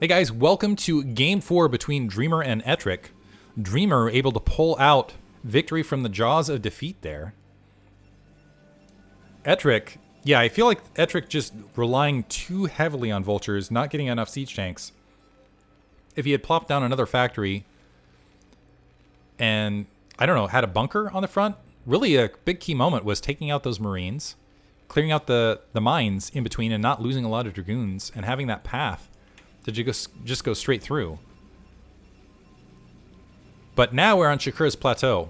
Hey guys, welcome to Game 4 between Dreamer and Ertric. Dreamer able to pull out victory from the jaws of defeat there. Ertric, yeah, I feel like Ertric just relying too heavily on vultures, not getting enough siege tanks. If he had plopped down another factory and, I don't know, had a bunker on the front, really a big key moment was taking out those marines, clearing out the mines in between and not losing a lot of dragoons, and having that path to just go straight through. But now we're on Shakura's Plateau.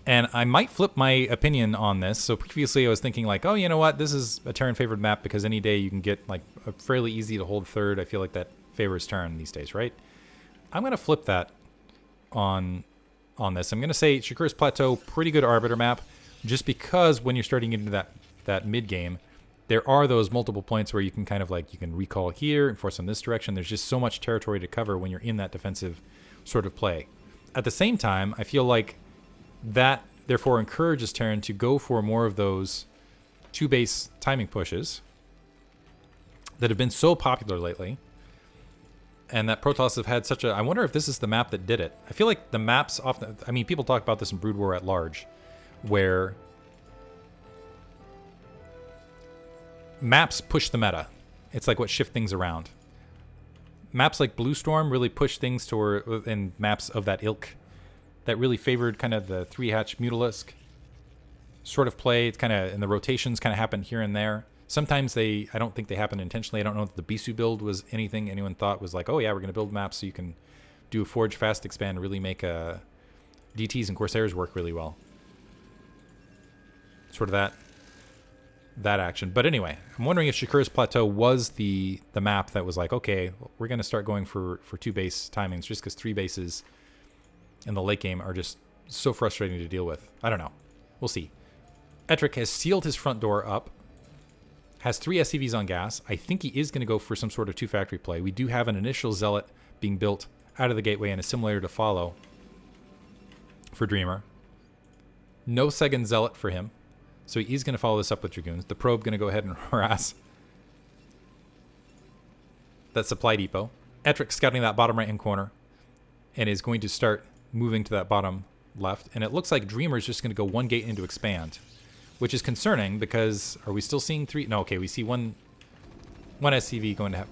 And I might flip my opinion on this. So previously I was thinking like, oh, you know what? This is a Terran favored map because any day you can get like a fairly easy to hold third. I feel like that favors Terran these days, right? I'm going to flip that on this. I'm going to say Shakura's Plateau, pretty good Arbiter map, just because when you're starting into that mid game, there are those multiple points where you can kind of like, you can recall here and force in this direction. There's just so much territory to cover when you're in that defensive sort of play. At the same time, I feel like that therefore encourages Terran to go for more of those two base timing pushes that have been so popular lately. And that Protoss have had such a... I wonder if this is the map that did it. I feel like the maps often... I mean, people talk about this in Brood War at large, where maps push the meta. It's like what shift things around. Maps like Blue Storm really push things toward, and maps of that ilk that really favored kind of the 3-hatch Mutalisk sort of play. It's kind of, and the rotations kind of happen here and there. Sometimes I don't think they happen intentionally. I don't know if the Bisu build was anything anyone thought was like, oh yeah, we're going to build maps so you can do a Forge, Fast Expand, really make DTs and Corsairs work really well. Sort of that action. But anyway, I'm wondering if Shakura's Plateau was the map that was like, okay, we're going to start going for two base timings just because three bases in the late game are just so frustrating to deal with. I don't know. We'll see. Ertric has sealed his front door up, has 3 SCVs on gas. I think he is going to go for some sort of 2-factory play. We do have an initial Zealot being built out of the gateway and a simulator to follow for Dreamer. No second Zealot for him. So he's going to follow this up with Dragoons. The Probe going to go ahead and harass that supply depot. Ertric scouting that bottom right-hand corner and is going to start moving to that bottom left. And it looks like Dreamer is just going to go one gate into expand, which is concerning because are we still seeing 3? No, okay, we see one SCV going to have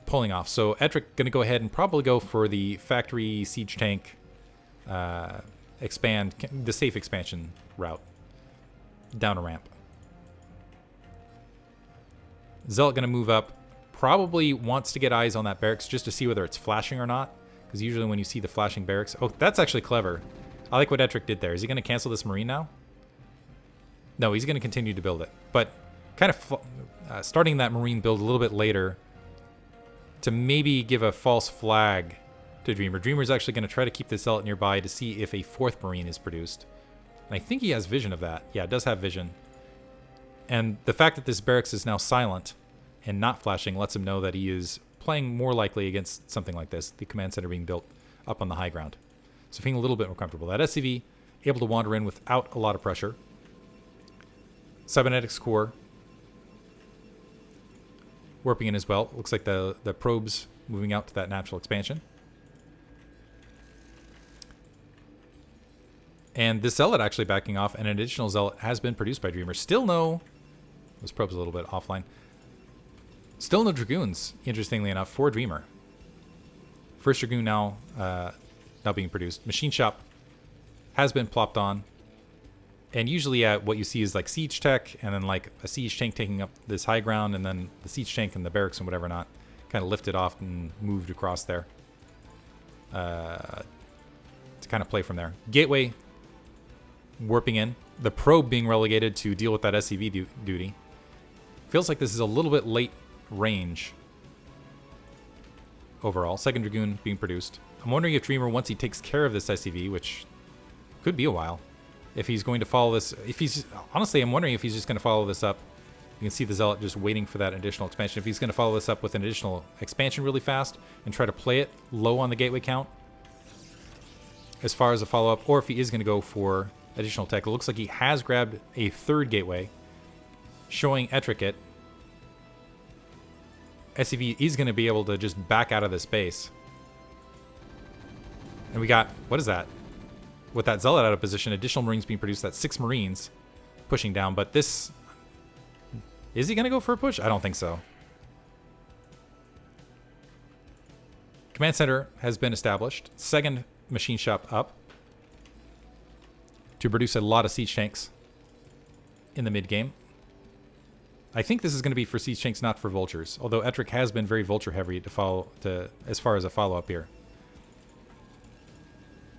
pulling off. So Ertric going to go ahead and probably go for the factory siege tank expand, the safe expansion route down a ramp. Zealot going to move up, probably wants to get eyes on that barracks just to see whether it's flashing or not, because usually when you see the flashing barracks... Oh, that's actually clever. I like what Ertric did there. Is he going to cancel this marine now? No, he's going to continue to build it, but kind of starting that marine build a little bit later to maybe give a false flag to Dreamer. Dreamer's actually going to try to keep the Zealot nearby to see if a 4th marine is produced. And I think he has vision of that. Yeah, it does have vision. And the fact that this barracks is now silent and not flashing lets him know that he is playing more likely against something like this, the command center being built up on the high ground. So feeling a little bit more comfortable. That SCV able to wander in without a lot of pressure. Cybernetics core warping in as well. Looks like the probes moving out to that natural expansion. And this Zealot actually backing off, and an additional Zealot has been produced by Dreamer. Still no... This probe's a little bit offline. Still no Dragoons, interestingly enough, for Dreamer. First Dragoon now being produced. Machine Shop has been plopped on. And usually what you see is like Siege Tech, and then like a Siege Tank taking up this high ground, and then the Siege Tank and the barracks and whatever not kind of lifted off and moved across there. To kind of play from there. Gateway warping in. The Probe being relegated to deal with that SCV duty. Feels like this is a little bit late range overall. Second Dragoon being produced. I'm wondering if Dreamer, once he takes care of this SCV, which could be a while, if he's going to follow this. Honestly, I'm wondering if he's just going to follow this up. You can see the Zealot just waiting for that additional expansion. If he's going to follow this up with an additional expansion really fast and try to play it low on the gateway count as far as a follow-up, or if he is going to go for additional tech. It looks like he has grabbed a 3rd gateway, showing Ertric it. SCV is going to be able to just back out of this base. And we got, what is that? With that Zealot out of position, additional Marines being produced. That's 6 Marines pushing down. But this, is he going to go for a push? I don't think so. Command center has been established. Second machine shop up to produce a lot of siege tanks in the mid game. I think this is going to be for siege tanks, not for vultures. Although Ertric has been very vulture heavy as far as a follow up here.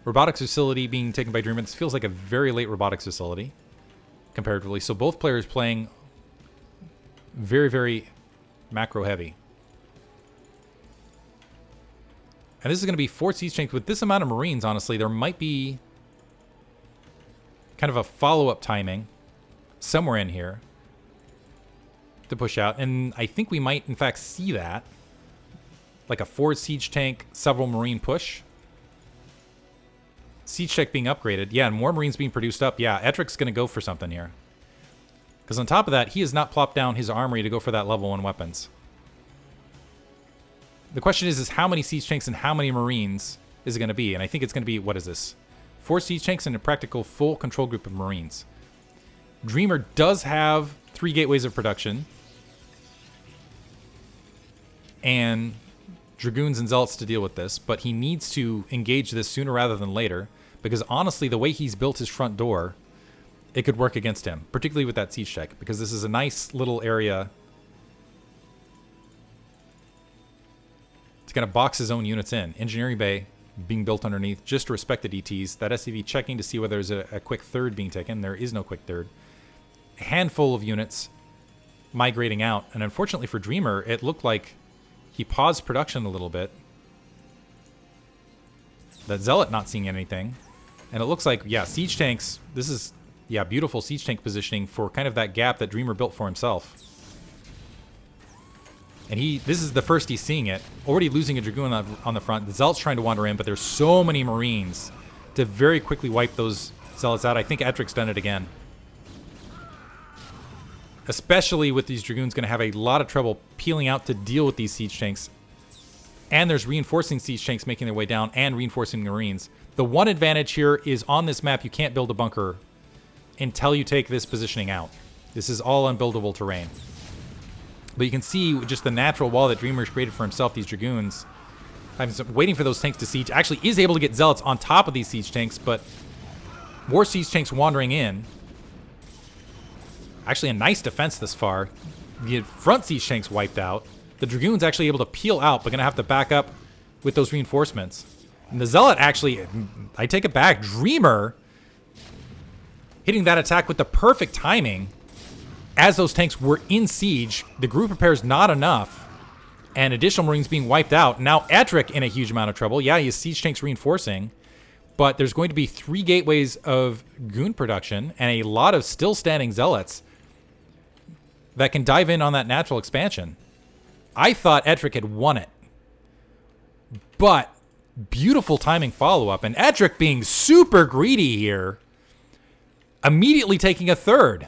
Robotics facility being taken by Dreamer. This feels like a very late robotics facility comparatively. So both players playing very, very macro heavy. And this is going to be 4 siege tanks. With this amount of Marines, honestly, there might be kind of a follow-up timing somewhere in here to push out. And I think we might, in fact, see that. Like a 4 siege tank, several Marine push. Siege tank being upgraded. Yeah, and more Marines being produced up. Yeah, Ertric's going to go for something here. Because on top of that, he has not plopped down his armory to go for that level 1 weapons. The question is how many siege tanks and how many Marines is it going to be? And I think it's going to be, what is this? 4 siege tanks and a practical full control group of Marines. Dreamer does have 3 gateways of production. And Dragoons and Zealots to deal with this. But he needs to engage this sooner rather than later. Because honestly, the way he's built his front door, it could work against him. Particularly with that siege tech. Because this is a nice little area to kind of box his own units in. Engineering bay being built underneath just to respect the DTs. That SCV checking to see whether there's a quick third being taken. There is no quick third. A handful of units migrating out. And unfortunately for Dreamer, it looked like he paused production a little bit. That Zealot not seeing anything. And it looks like, yeah, siege tanks. This is, yeah, beautiful siege tank positioning for kind of that gap that Dreamer built for himself. And this is the first he's seeing it. Already losing a Dragoon on the front. The Zealot's trying to wander in, but there's so many Marines to very quickly wipe those Zealots out. I think Ertric's done it again. Especially with these Dragoons going to have a lot of trouble peeling out to deal with these siege tanks. And there's reinforcing siege tanks making their way down and reinforcing Marines. The one advantage here is on this map, you can't build a bunker until you take this positioning out. This is all unbuildable terrain. But you can see just the natural wall that Dreamer's created for himself, these Dragoons. I'm waiting for those tanks to siege. Actually is able to get Zealots on top of these siege tanks, but more siege tanks wandering in. Actually a nice defense this far. The front siege tanks wiped out. The Dragoon's actually able to peel out, but going to have to back up with those reinforcements. And the Zealot actually, I take it back, Dreamer hitting that attack with the perfect timing. As those tanks were in siege, the group repairs not enough, and additional Marines being wiped out. Now Ertric in a huge amount of trouble. Yeah, he has siege tanks reinforcing, but there's going to be 3 gateways of Goon production and a lot of still standing Zealots that can dive in on that natural expansion. I thought Ertric had won it, but beautiful timing follow-up, and Ertric being super greedy here, immediately taking a third.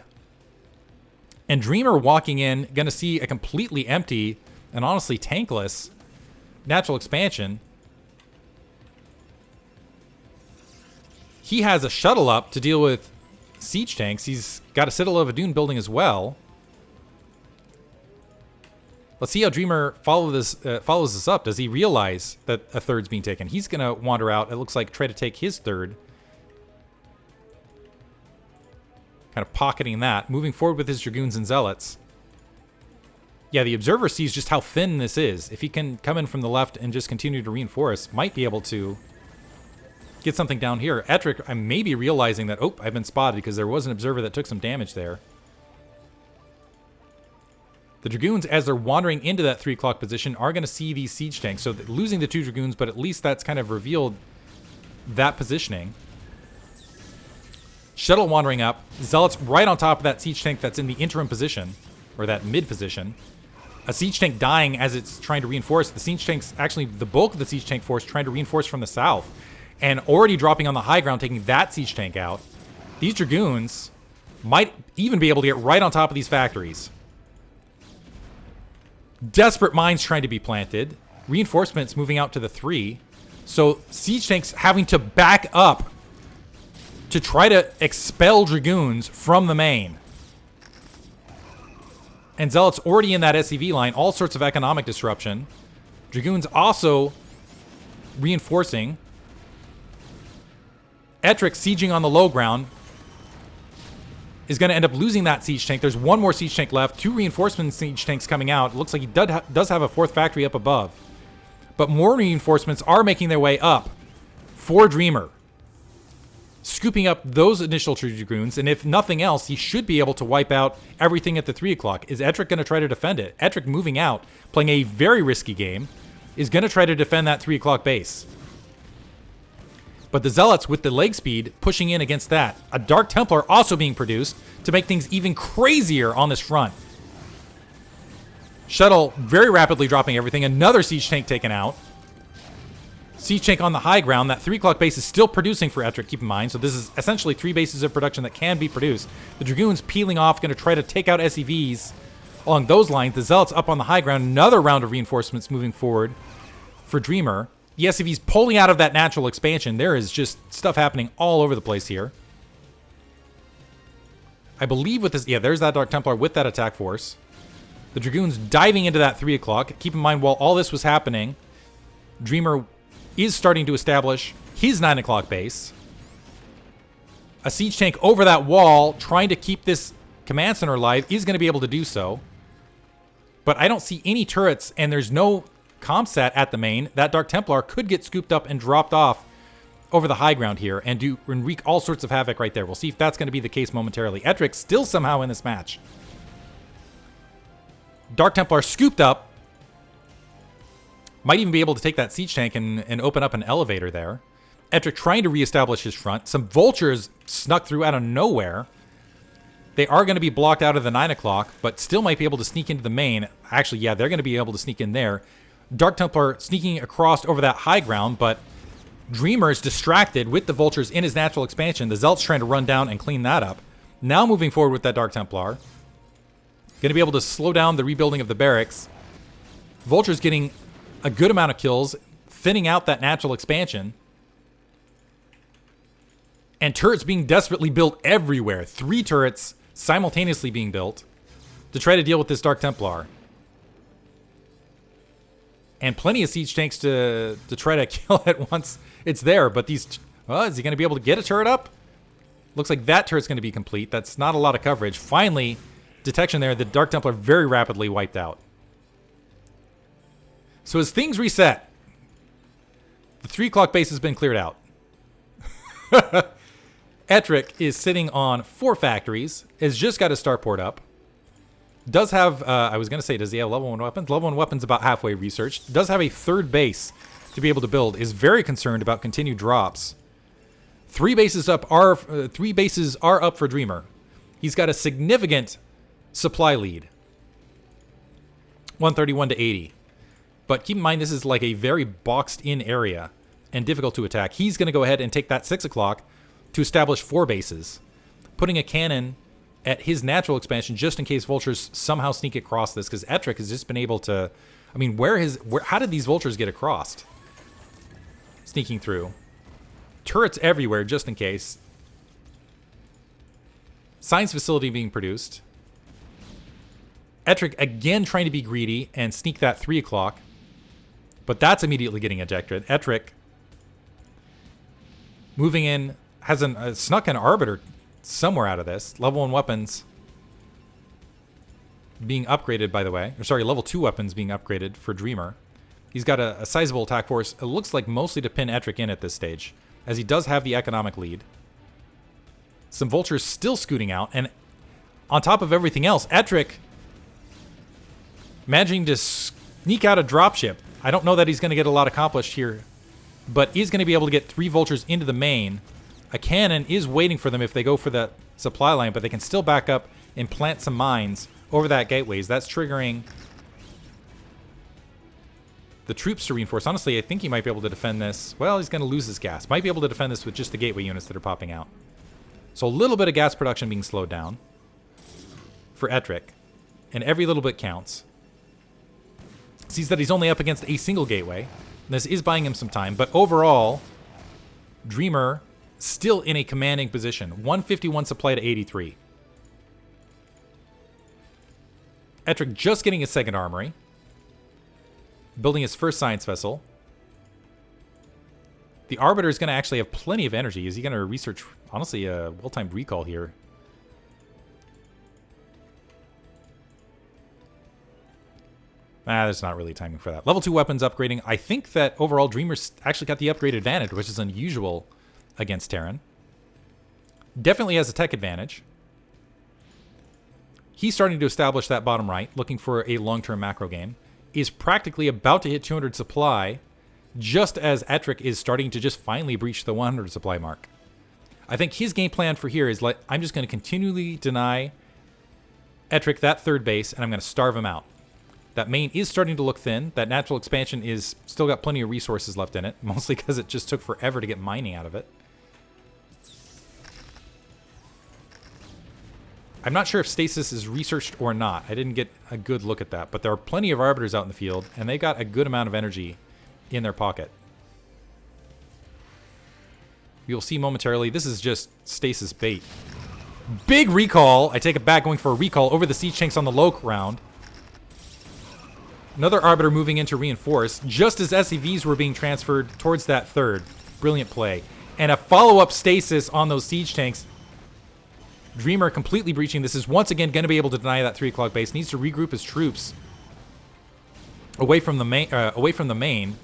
And Dreamer walking in, going to see a completely empty and honestly tankless natural expansion. He has a shuttle up to deal with siege tanks. He's got a Citadel of Adun building as well. Let's see how Dreamer follows this up. Does he realize that a third's being taken? He's going to wander out. It looks like try to take his third. Kind of pocketing that. Moving forward with his Dragoons and Zealots. Yeah, the Observer sees just how thin this is. If he can come in from the left and just continue to reinforce, might be able to get something down here. Ertric, I may be realizing that, oh, I've been spotted because there was an Observer that took some damage there. The Dragoons, as they're wandering into that 3 o'clock position, are going to see these siege tanks. So losing the 2 Dragoons, but at least that's kind of revealed that positioning. Shuttle wandering up. Zealots right on top of that siege tank that's in the interim position, or that mid position. A siege tank dying as it's trying to reinforce. The siege tank's actually the bulk of the siege tank force trying to reinforce from the south. And already dropping on the high ground, taking that siege tank out. These Dragoons might even be able to get right on top of these factories. Desperate mines trying to be planted. Reinforcements moving out to the 3. So siege tanks having to back up to try to expel dragoons from the main. And Zealots already in that SCV line. All sorts of economic disruption. Dragoons also reinforcing. Ertric sieging on the low ground is going to end up losing that siege tank. There's one more siege tank left. 2 reinforcement siege tanks coming out. It looks like he does have a 4th factory up above. But more reinforcements are making their way up for Dreamer. Scooping up those initial dragoons. And if nothing else, he should be able to wipe out everything at the 3 o'clock. Is Ertric going to try to defend it? Ertric moving out, playing a very risky game, is going to try to defend that 3 o'clock base. But the Zealots with the leg speed pushing in against that. A Dark Templar also being produced to make things even crazier on this front. Shuttle very rapidly dropping everything. Another siege tank taken out. Siege tank on the high ground. That 3 o'clock base is still producing for Ertric, keep in mind. So this is essentially 3 bases of production that can be produced. The Dragoons peeling off, going to try to take out SCVs along those lines. The Zealots up on the high ground. Another round of reinforcements moving forward for Dreamer. The SCVs pulling out of that natural expansion. There is just stuff happening all over the place here. I believe with this... Yeah, there's that Dark Templar with that attack force. The Dragoons diving into that 3 o'clock. Keep in mind, while all this was happening, Dreamer is starting to establish his 9 o'clock base. A siege tank over that wall trying to keep this command center alive is going to be able to do so. But I don't see any turrets, and there's no comsat at the main. That Dark Templar could get scooped up and dropped off over the high ground here and wreak all sorts of havoc right there. We'll see if that's going to be the case momentarily. Ertric still somehow in this match. Dark Templar scooped up. Might even be able to take that siege tank and open up an elevator there. Ertric trying to reestablish his front. Some vultures snuck through out of nowhere. They are going to be blocked out of the 9 o'clock, but still might be able to sneak into the main. Actually, yeah, they're going to be able to sneak in there. Dark Templar sneaking across over that high ground, but Dreamer is distracted with the vultures in his natural expansion. The Zealot's trying to run down and clean that up. Now moving forward with that Dark Templar. Going to be able to slow down the rebuilding of the barracks. Vultures getting a good amount of kills, thinning out that natural expansion. And turrets being desperately built everywhere. 3 turrets simultaneously being built to try to deal with this Dark Templar. And plenty of siege tanks to try to kill it once it's there. But these... is he going to be able to get a turret up? Looks like that turret's going to be complete. That's not a lot of coverage. Finally, detection there. The Dark Templar very rapidly wiped out. So as things reset, the 3 o'clock base has been cleared out. Ertric is sitting on 4 factories. Has just got his starport up. Does have, I was going to say, does he have level 1 weapons? Level 1 weapons about halfway researched. Does have a 3rd base to be able to build. Is very concerned about continued drops. 3 bases up are 3 bases are up for Dreamer. He's got a significant supply lead. 131 to 80. But keep in mind, this is like a very boxed in area and difficult to attack. He's going to go ahead and take that 6 o'clock to establish 4 bases, putting a cannon at his natural expansion just in case vultures somehow sneak across this, because Ertric has just been able to... I mean, how did these vultures get across? Sneaking through. Turrets everywhere just in case. Science facility being produced. Ertric again trying to be greedy and sneak that 3 o'clock. But that's immediately getting ejected. Ertric moving in, has snuck an Arbiter somewhere out of this. Level 1 weapons being upgraded, by the way. Or sorry, level 2 weapons being upgraded for Dreamer. He's got a sizable attack force. It looks like mostly to pin Ertric in at this stage, as he does have the economic lead. Some vultures still scooting out, and on top of everything else, Ertric managing to sneak out a dropship. I don't know that he's going to get a lot accomplished here, but he's going to be able to get 3 vultures into the main. A cannon is waiting for them if they go for the supply line, but they can still back up and plant some mines over that gateways. That's triggering the troops to reinforce. Honestly, I think he might be able to defend this. Well, he's going to lose his gas. Might be able to defend this with just the gateway units that are popping out. So a little bit of gas production being slowed down for Ertric, and every little bit counts. Sees that he's only up against a single gateway. This is buying him some time, but overall, Dreamer still in a commanding position. 151 supply to 83. Ertric just getting his second armory. Building his first science vessel. The Arbiter is going to actually have plenty of energy. Is he going to research, honestly, a well-timed recall here? There's not really timing for that. Level 2 weapons upgrading. I think that overall Dreamer's actually got the upgrade advantage, which is unusual against Terran. Definitely has a tech advantage. He's starting to establish that bottom right, looking for a long-term macro game. Is practically about to hit 200 supply, just as Ertric is starting to just finally breach the 100 supply mark. I think his game plan for here is like, I'm just going to continually deny Ertric that third base, and I'm going to starve him out. That main is starting to look thin. That natural expansion is still got plenty of resources left in it, mostly because it just took forever to get mining out of it. I'm not sure if stasis is researched or not. I didn't get a good look at that, but there are plenty of arbiters out in the field, and they got a good amount of energy in their pocket. You'll see momentarily, this is just stasis bait. Big recall! I take it back, going for a recall over the siege tanks on the low ground. Another arbiter moving in to reinforce, just as SCVs were being transferred towards that third. Brilliant play. And a follow-up stasis on those siege tanks. Dreamer completely breaching. This is once again going to be able to deny that 3 o'clock base. Needs to regroup his troops away from the main.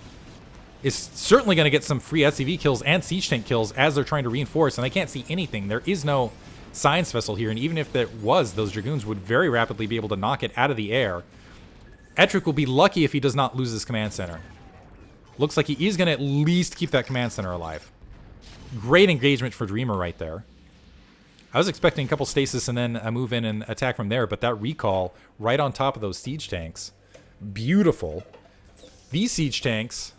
Is certainly going to get some free SCV kills and siege tank kills as they're trying to reinforce, and they can't see anything. There is no science vessel here, and even if there was, those Dragoons would very rapidly be able to knock it out of the air. Ertric will be lucky if he does not lose his command center. Looks like he is going to at least keep that command center alive. Great engagement for Dreamer right there. I was expecting a couple stasis and then a move in and attack from there, but that recall right on top of those siege tanks. Beautiful. These siege tanks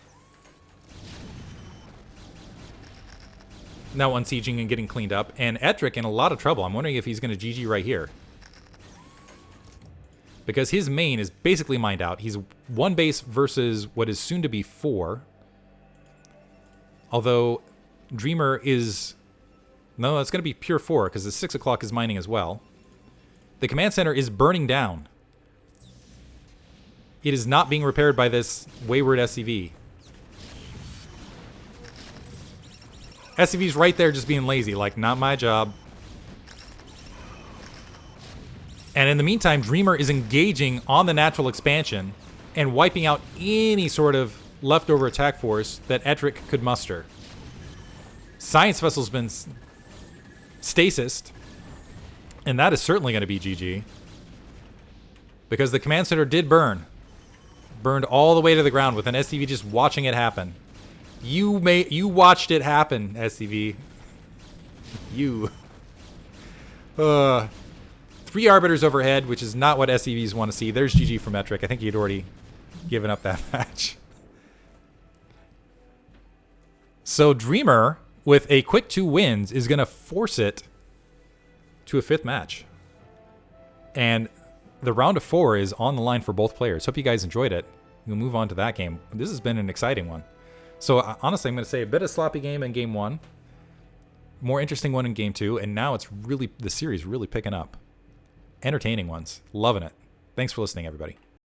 now unsieging and getting cleaned up, and Ertric in a lot of trouble. I'm wondering if he's going to GG right here, because his main is basically mined out. He's 1 base versus what is soon to be 4. Although Dreamer is... No, it's going to be pure 4, because the 6 o'clock is mining as well. The command center is burning down. It is not being repaired by this wayward SCV. SCV's right there just being lazy, like, not my job. And in the meantime, Dreamer is engaging on the natural expansion and wiping out any sort of leftover attack force that Ertric could muster. Science Vessel's been stasised, and that is certainly going to be GG. Because the command center did burn. Burned all the way to the ground with an SCV just watching it happen. You watched it happen, SCV. You. 3 arbiters overhead, which is not what SCVs want to see. There's GG from Ertric. I think he'd already given up that match. So Dreamer, with a quick 2 wins, is going to force it to a 5th match. And the round of 4 is on the line for both players. Hope you guys enjoyed it. We'll move on to that game. This has been an exciting one. So honestly, I'm going to say a bit of sloppy game in game 1. More interesting one in game 2. And now it's really, the series really picking up. Entertaining ones. Loving it. Thanks for listening, everybody.